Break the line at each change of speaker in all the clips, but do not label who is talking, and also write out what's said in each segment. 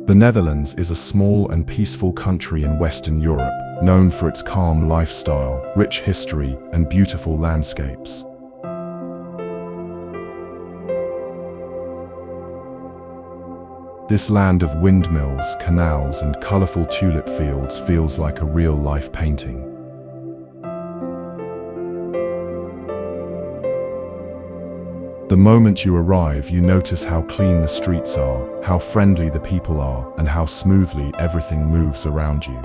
The Netherlands is a small and peaceful country in Western Europe, known for its calm lifestyle, rich history, and beautiful landscapes. This land of windmills, canals, and colorful tulip fields feels like a real-life painting. The moment you arrive, you notice how clean the streets are, how friendly the people are, and how smoothly everything moves around you.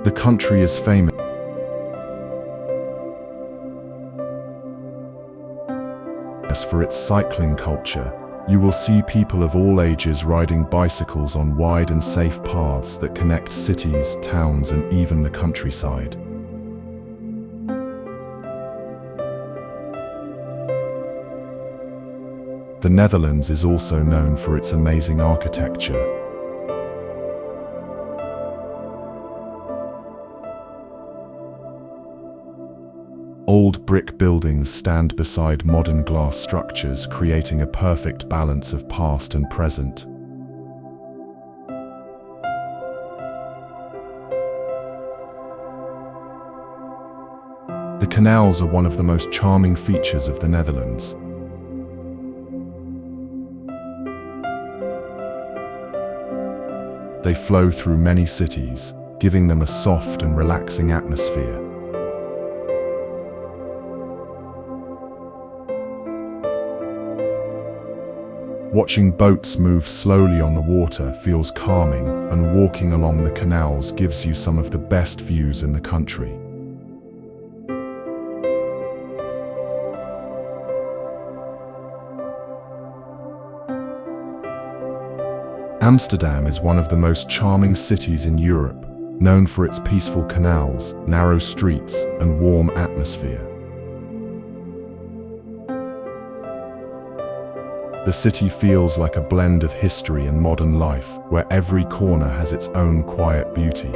The country is famous for its cycling culture. You will see people of all ages riding bicycles on wide and safe paths that connect cities, towns, and even the countryside. The Netherlands is also known for its amazing architecture. Old brick buildings stand beside modern glass structures, creating a perfect balance of past and present. The canals are one of the most charming features of the Netherlands. They flow through many cities, giving them a soft and relaxing atmosphere. Watching boats move slowly on the water feels calming, and walking along the canals gives you some of the best views in the country. Amsterdam is one of the most charming cities in Europe, known for its peaceful canals, narrow streets, and warm atmosphere. The city feels like a blend of history and modern life, where every corner has its own quiet beauty.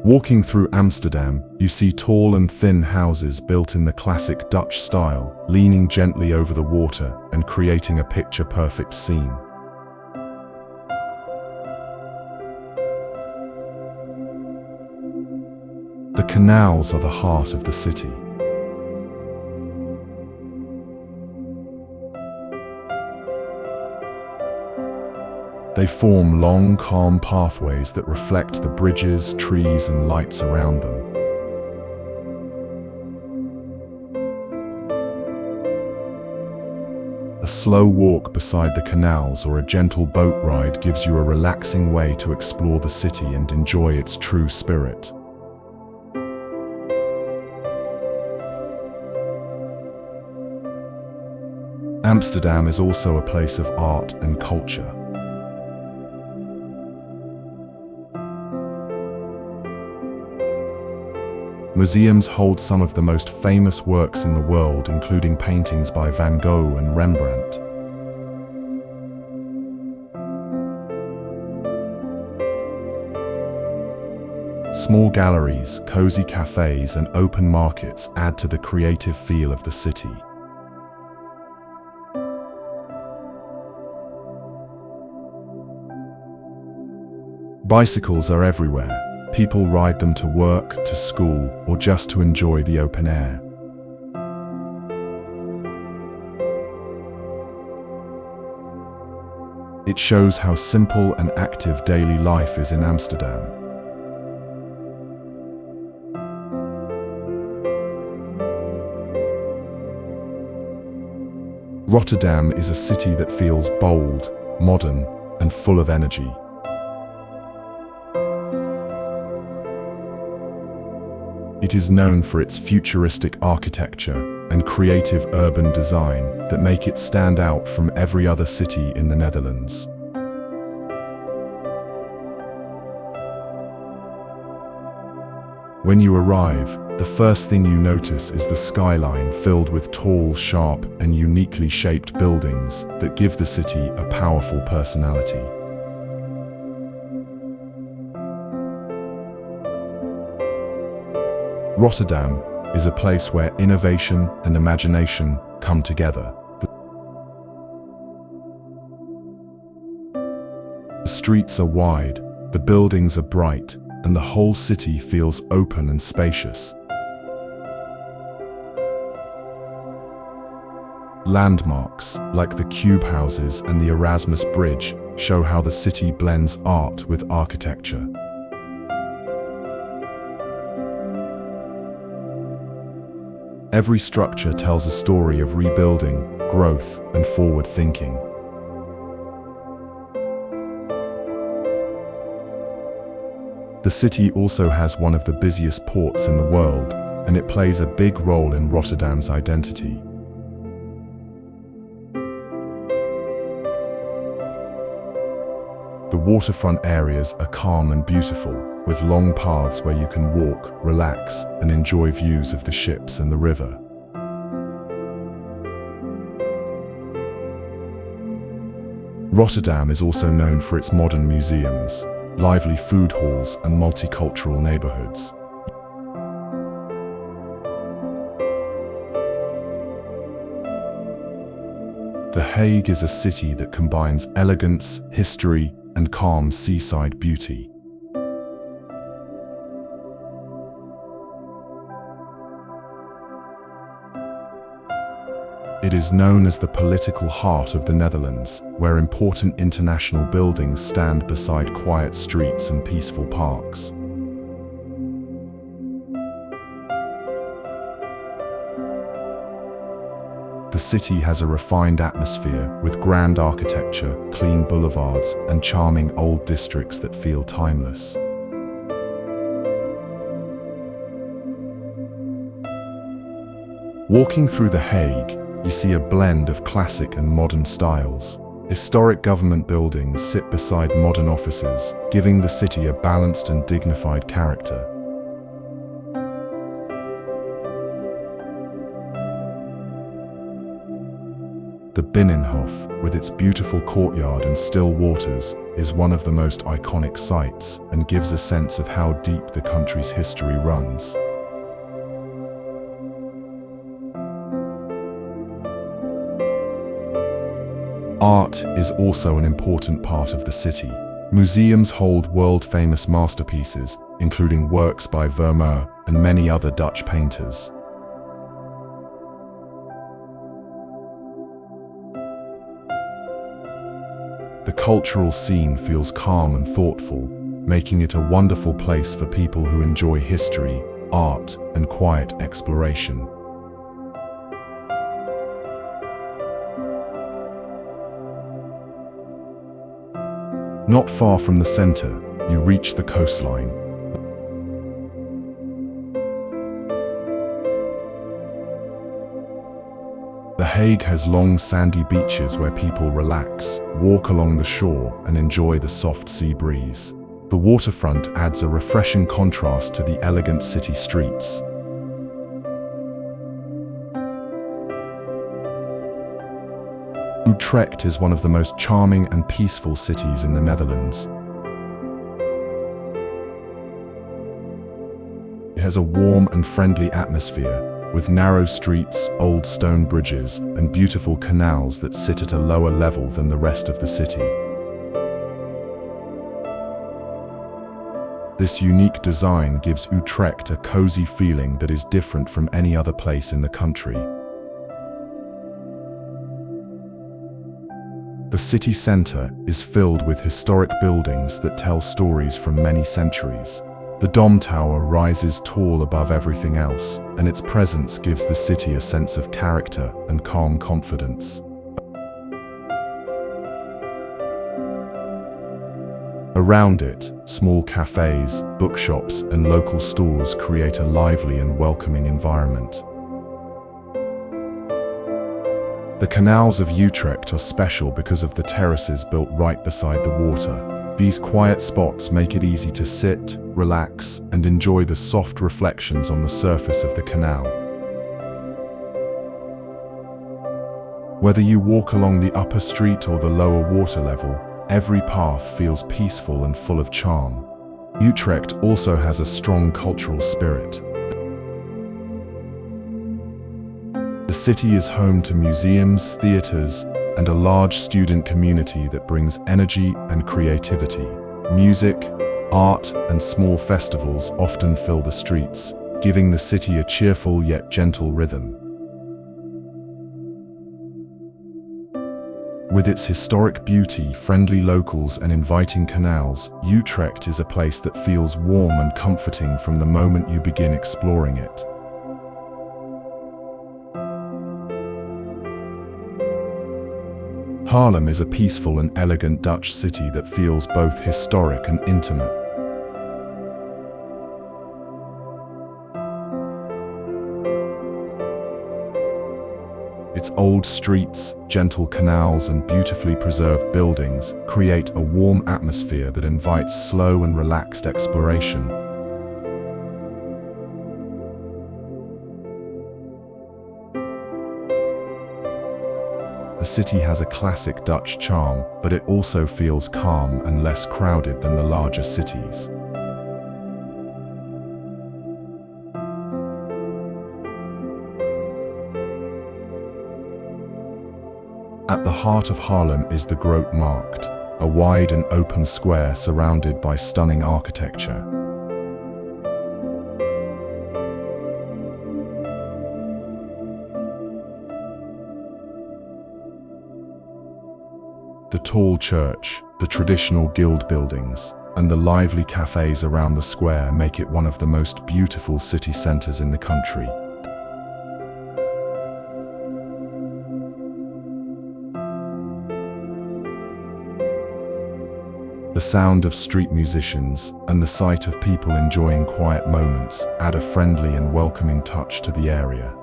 Walking through Amsterdam, you see tall and thin houses built in the classic Dutch style, leaning gently over the water and creating a picture-perfect scene. The canals are the heart of the city. They form long, calm pathways that reflect the bridges, trees, and lights around them. A slow walk beside the canals or a gentle boat ride gives you a relaxing way to explore the city and enjoy its true spirit. Amsterdam is also a place of art and culture. Museums hold some of the most famous works in the world, including paintings by Van Gogh and Rembrandt. Small galleries, cozy cafes, and open markets add to the creative feel of the city. Bicycles are everywhere. People ride them to work, to school, or just to enjoy the open air. It shows how simple and active daily life is in Amsterdam. Rotterdam is a city that feels bold, modern, and full of energy. It is known for its futuristic architecture and creative urban design that make it stand out from every other city in the Netherlands. When you arrive, the first thing you notice is the skyline filled with tall, sharp, and uniquely shaped buildings that give the city a powerful personality. Rotterdam is a place where innovation and imagination come together. The streets are wide, the buildings are bright, and the whole city feels open and spacious. Landmarks, like the cube houses and the Erasmus Bridge, show how the city blends art with architecture. Every structure tells a story of rebuilding, growth, and forward thinking. The city also has one of the busiest ports in the world, and it plays a big role in Rotterdam's identity. The waterfront areas are calm and beautiful, with long paths where you can walk, relax, and enjoy views of the ships and the river. Rotterdam is also known for its modern museums, lively food halls, and multicultural neighborhoods. The Hague is a city that combines elegance, history, and calm seaside beauty. It is known as the political heart of the Netherlands, where important international buildings stand beside quiet streets and peaceful parks. The city has a refined atmosphere with grand architecture, clean boulevards, and charming old districts that feel timeless. Walking through The Hague, you see a blend of classic and modern styles. Historic government buildings sit beside modern offices, giving the city a balanced and dignified character. The Binnenhof, with its beautiful courtyard and still waters, is one of the most iconic sights and gives a sense of how deep the country's history runs. Art is also an important part of the city. Museums hold world-famous masterpieces, including works by Vermeer and many other Dutch painters. The cultural scene feels calm and thoughtful, making it a wonderful place for people who enjoy history, art, and quiet exploration. Not far from the center, you reach the coastline. The Hague has long sandy beaches where people relax, walk along the shore, and enjoy the soft sea breeze. The waterfront adds a refreshing contrast to the elegant city streets. Utrecht is one of the most charming and peaceful cities in the Netherlands. It has a warm and friendly atmosphere, with narrow streets, old stone bridges, and beautiful canals that sit at a lower level than the rest of the city. This unique design gives Utrecht a cozy feeling that is different from any other place in the country. The city centre is filled with historic buildings that tell stories from many centuries. The Dom Tower rises tall above everything else, and its presence gives the city a sense of character and calm confidence. Around it, small cafes, bookshops, and local stores create a lively and welcoming environment. The canals of Utrecht are special because of the terraces built right beside the water. These quiet spots make it easy to sit, relax, and enjoy the soft reflections on the surface of the canal. Whether you walk along the upper street or the lower water level, every path feels peaceful and full of charm. Utrecht also has a strong cultural spirit. The city is home to museums, theaters, and a large student community that brings energy and creativity. Music, art, and small festivals often fill the streets, giving the city a cheerful yet gentle rhythm. With its historic beauty, friendly locals, and inviting canals, Utrecht is a place that feels warm and comforting from the moment you begin exploring it. Haarlem is a peaceful and elegant Dutch city that feels both historic and intimate. Its old streets, gentle canals, and beautifully preserved buildings create a warm atmosphere that invites slow and relaxed exploration. The city has a classic Dutch charm, but it also feels calm and less crowded than the larger cities. At the heart of Haarlem is the Grote Markt, a wide and open square surrounded by stunning architecture. The tall church, the traditional guild buildings, and the lively cafes around the square make it one of the most beautiful city centers in the country. The sound of street musicians and the sight of people enjoying quiet moments add a friendly and welcoming touch to the area.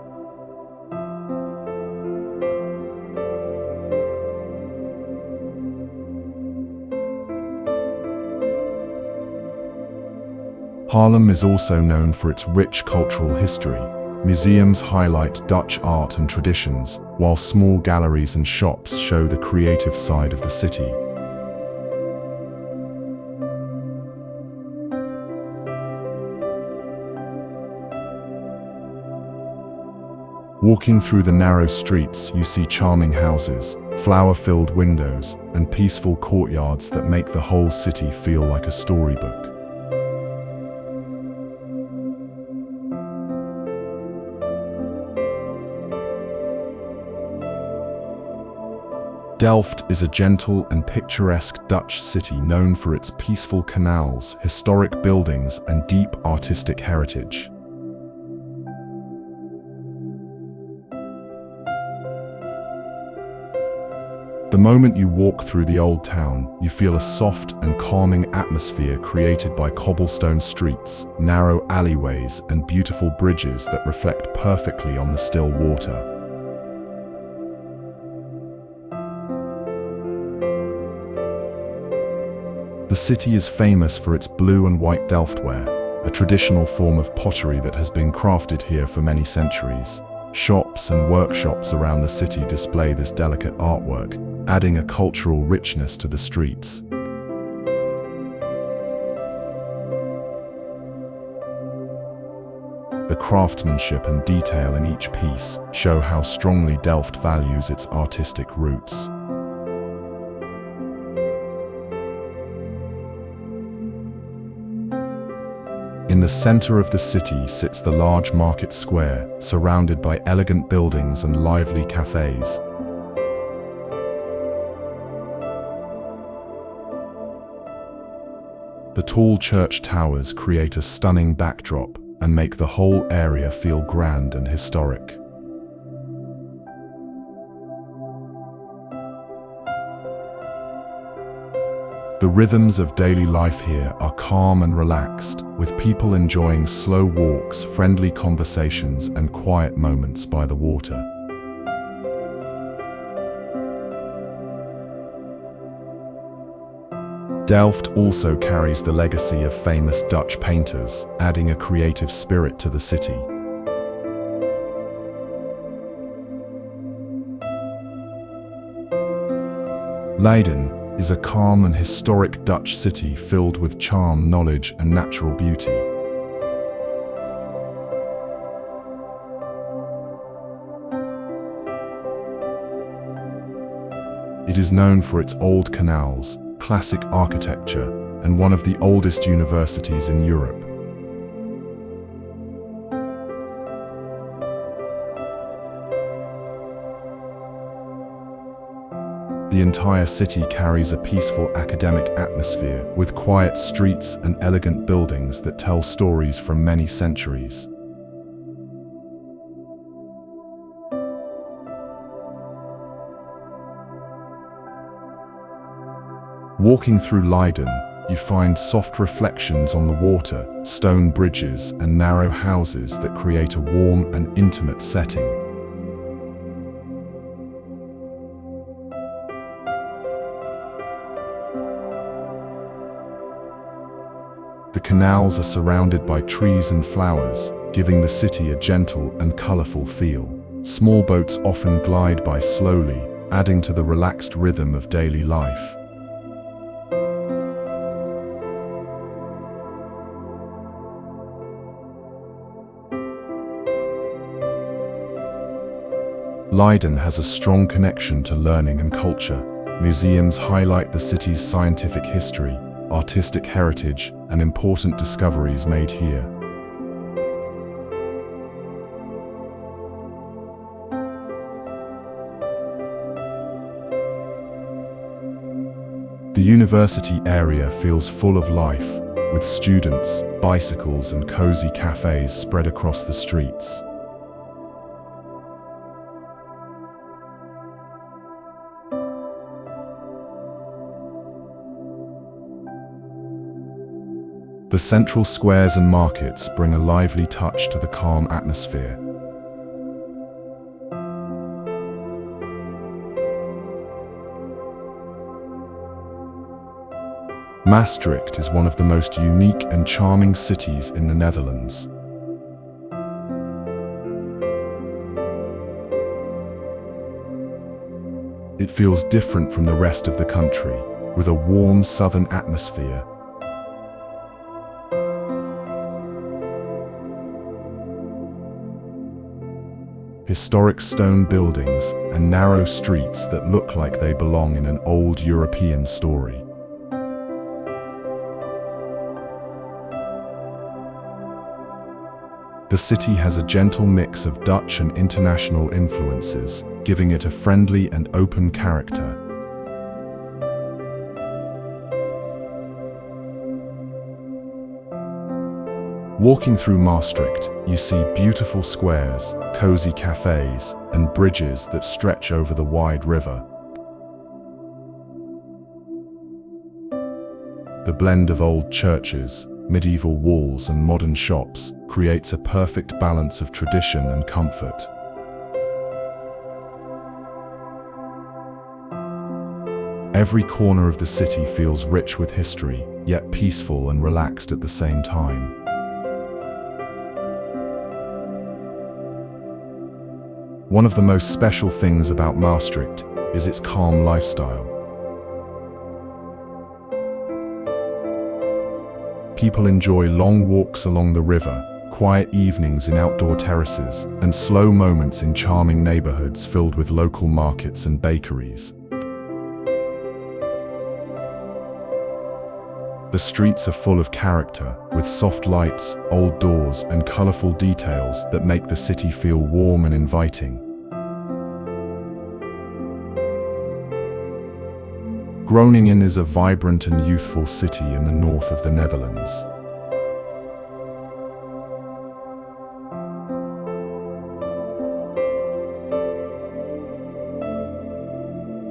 Haarlem is also known for its rich cultural history. Museums highlight Dutch art and traditions, while small galleries and shops show the creative side of the city. Walking through the narrow streets, you see charming houses, flower-filled windows, and peaceful courtyards that make the whole city feel like a storybook. Delft is a gentle and picturesque Dutch city known for its peaceful canals, historic buildings, and deep artistic heritage. The moment you walk through the old town, you feel a soft and calming atmosphere created by cobblestone streets, narrow alleyways, and beautiful bridges that reflect perfectly on the still water. The city is famous for its blue and white Delftware, a traditional form of pottery that has been crafted here for many centuries. Shops and workshops around the city display this delicate artwork, adding a cultural richness to the streets. The craftsmanship and detail in each piece show how strongly Delft values its artistic roots. In the center of the city sits the large market square, surrounded by elegant buildings and lively cafes. The tall church towers create a stunning backdrop and make the whole area feel grand and historic. The rhythms of daily life here are calm and relaxed, with people enjoying slow walks, friendly conversations, and quiet moments by the water. Delft also carries the legacy of famous Dutch painters, adding a creative spirit to the city. Leiden is a calm and historic Dutch city filled with charm, knowledge, and natural beauty. It is known for its old canals, classic architecture, and one of the oldest universities in Europe. The entire city carries a peaceful academic atmosphere with quiet streets and elegant buildings that tell stories from many centuries. Walking through Leiden, you find soft reflections on the water, stone bridges, and narrow houses that create a warm and intimate setting. The canals are surrounded by trees and flowers, giving the city a gentle and colorful feel. Small boats often glide by slowly, adding to the relaxed rhythm of daily life. Leiden has a strong connection to learning and culture. Museums highlight the city's scientific history, artistic heritage, and important discoveries made here. The university area feels full of life, with students, bicycles, and cozy cafes spread across the streets. The central squares and markets bring a lively touch to the calm atmosphere. Maastricht is one of the most unique and charming cities in the Netherlands. It feels different from the rest of the country, with a warm southern atmosphere. Historic stone buildings and narrow streets that look like they belong in an old European story. The city has a gentle mix of Dutch and international influences, giving it a friendly and open character. Walking through Maastricht, you see beautiful squares, cozy cafes, and bridges that stretch over the wide river. The blend of old churches, medieval walls, and modern shops creates a perfect balance of tradition and comfort. Every corner of the city feels rich with history, yet peaceful and relaxed at the same time. One of the most special things about Maastricht is its calm lifestyle. People enjoy long walks along the river, quiet evenings in outdoor terraces, and slow moments in charming neighborhoods filled with local markets and bakeries. The streets are full of character, with soft lights, old doors, and colorful details that make the city feel warm and inviting. Groningen is a vibrant and youthful city in the north of the Netherlands.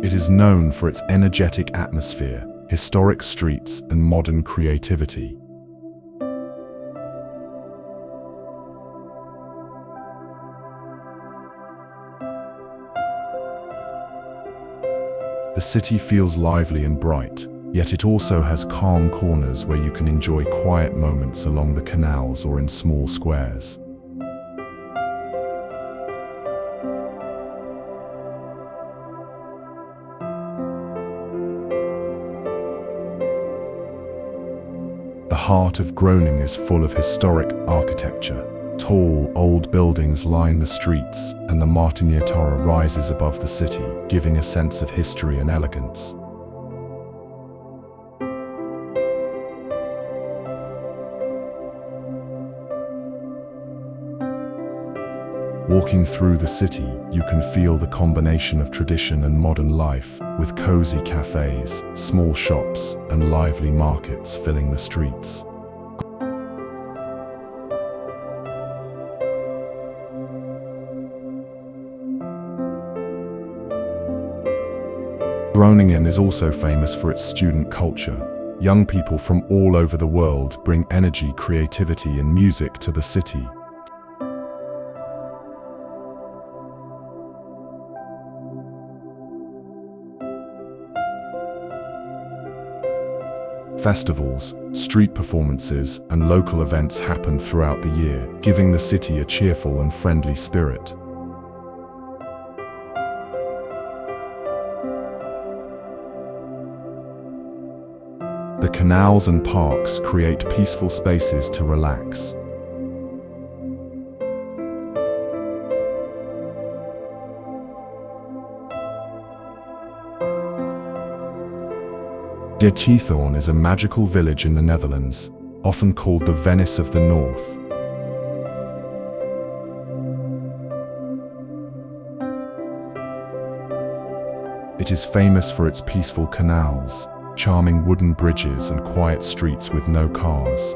It is known for its energetic atmosphere, historic streets, and modern creativity. The city feels lively and bright, yet it also has calm corners where you can enjoy quiet moments along the canals or in small squares. The heart of Groningen is full of historic architecture. Tall, old buildings line the streets, and the Martiniertoren rises above the city, giving a sense of history and elegance. Walking through the city, you can feel the combination of tradition and modern life, with cozy cafes, small shops, and lively markets filling the streets. Groningen is also famous for its student culture. Young people from all over the world bring energy, creativity, and music to the city. Festivals, street performances, and local events happen throughout the year, giving the city a cheerful and friendly spirit. The canals and parks create peaceful spaces to relax. Giethoorn is a magical village in the Netherlands, often called the Venice of the North. It is famous for its peaceful canals, charming wooden bridges, and quiet streets with no cars.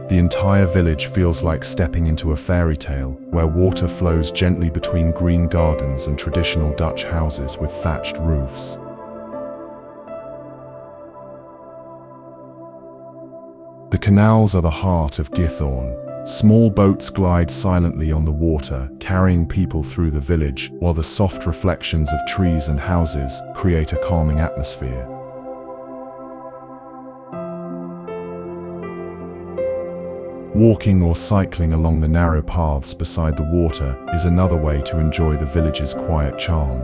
The entire village feels like stepping into a fairy tale, where water flows gently between green gardens and traditional Dutch houses with thatched roofs. The canals are the heart of Giethoorn. Small boats glide silently on the water, carrying people through the village, while the soft reflections of trees and houses create a calming atmosphere. Walking or cycling along the narrow paths beside the water is another way to enjoy the village's quiet charm.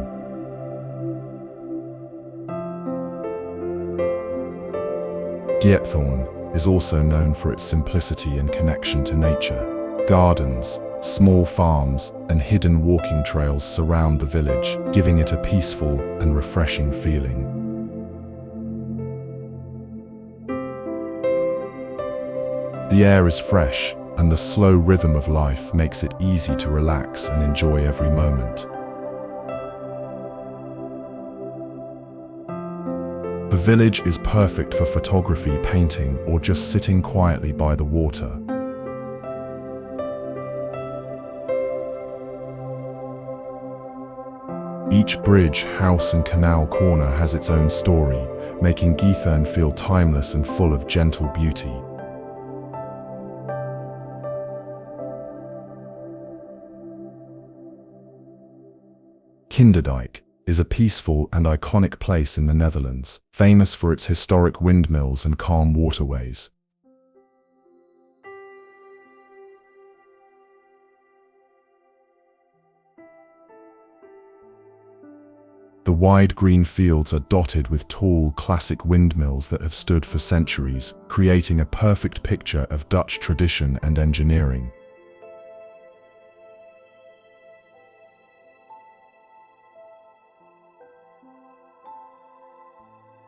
Giethoorn is also known for its simplicity and connection to nature. Gardens, small farms, and hidden walking trails surround the village, giving it a peaceful and refreshing feeling. The air is fresh, and the slow rhythm of life makes it easy to relax and enjoy every moment. The village is perfect for photography, painting, or just sitting quietly by the water. Each bridge, house, and canal corner has its own story, making Giethoorn feel timeless and full of gentle beauty. Kinderdijk is a peaceful and iconic place in the Netherlands, famous for its historic windmills and calm waterways. The wide green fields are dotted with tall, classic windmills that have stood for centuries, creating a perfect picture of Dutch tradition and engineering.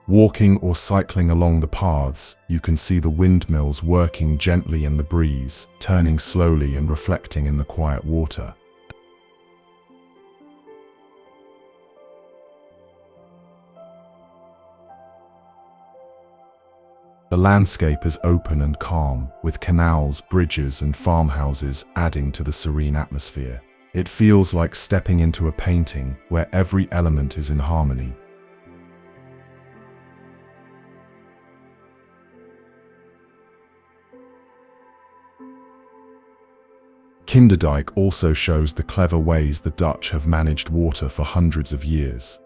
Walking or cycling along the paths, you can see the windmills working gently in the breeze, turning slowly and reflecting in the quiet water. The landscape is open and calm, with canals, bridges, and farmhouses adding to the serene atmosphere. It feels like stepping into a painting where every element is in harmony. Kinderdijk also shows the clever ways the Dutch have managed water for hundreds of years.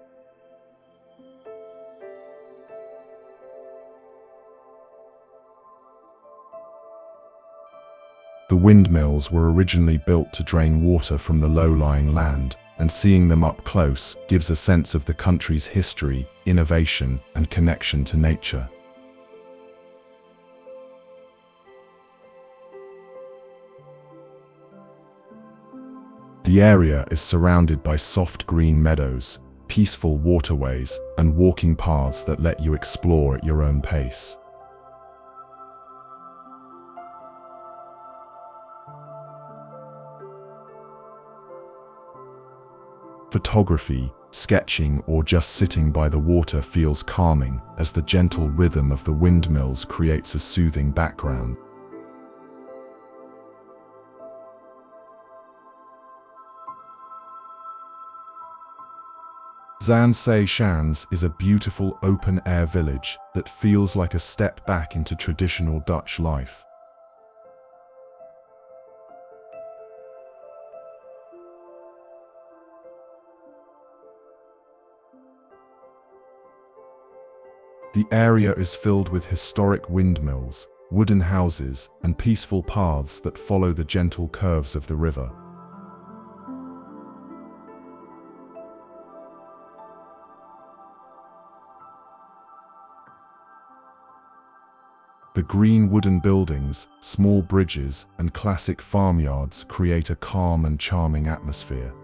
The windmills were originally built to drain water from the low-lying land, and seeing them up close gives a sense of the country's history, innovation, and connection to nature. The area is surrounded by soft green meadows, peaceful waterways, and walking paths that let you explore at your own pace. Photography, sketching, or just sitting by the water feels calming as the gentle rhythm of the windmills creates a soothing background. Zaanse Schans is a beautiful open-air village that feels like a step back into traditional Dutch life. The area is filled with historic windmills, wooden houses, and peaceful paths that follow the gentle curves of the river. The green wooden buildings, small bridges, and classic farmyards create a calm and charming atmosphere.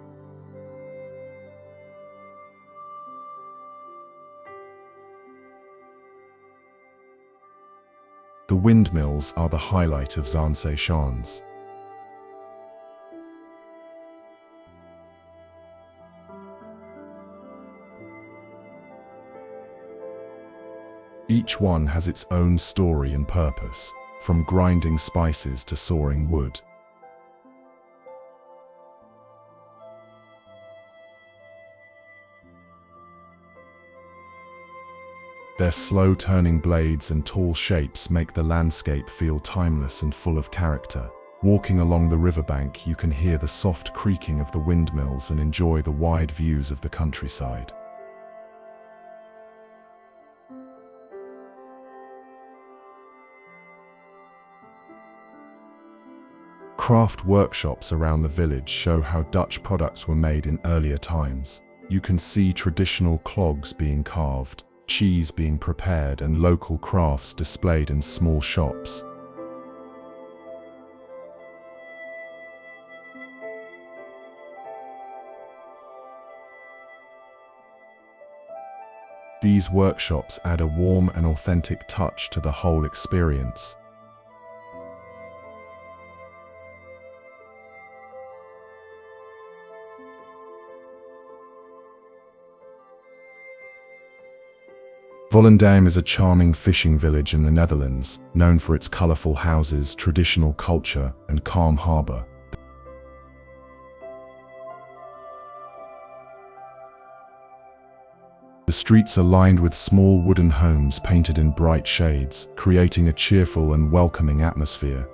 The windmills are the highlight of Zaanse Schans. Each one has its own story and purpose, from grinding spices to sawing wood. Their slow-turning blades and tall shapes make the landscape feel timeless and full of character. Walking along the riverbank, you can hear the soft creaking of the windmills and enjoy the wide views of the countryside. Craft workshops around the village show how Dutch products were made in earlier times. You can see traditional clogs being carved, cheese being prepared, and local crafts displayed in small shops. These workshops add a warm and authentic touch to the whole experience. Volendam is a charming fishing village in the Netherlands, known for its colourful houses, traditional culture, and calm harbour. The streets are lined with small wooden homes painted in bright shades, creating a cheerful and welcoming atmosphere.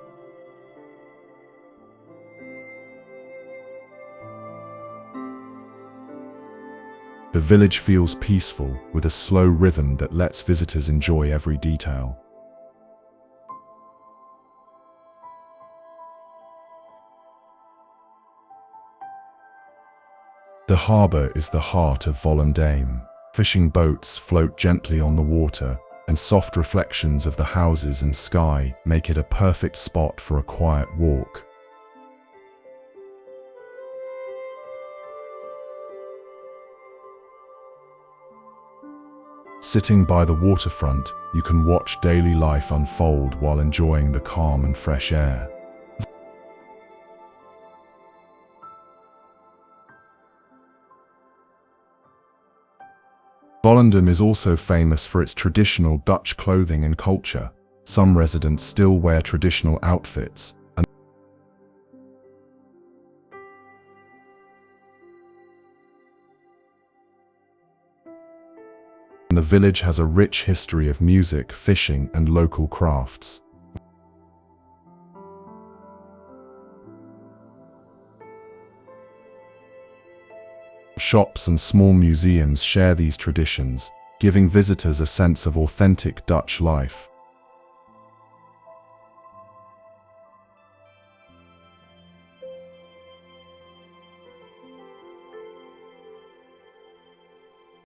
The village feels peaceful, with a slow rhythm that lets visitors enjoy every detail. The harbour is the heart of Volendam. Fishing boats float gently on the water, and soft reflections of the houses and sky make it a perfect spot for a quiet walk. Sitting by the waterfront, you can watch daily life unfold while enjoying the calm and fresh air. Volendam is also famous for its traditional Dutch clothing and culture. Some residents still wear traditional outfits, and the village has a rich history of music, fishing, and local crafts. Shops and small museums share these traditions, giving visitors a sense of authentic Dutch life.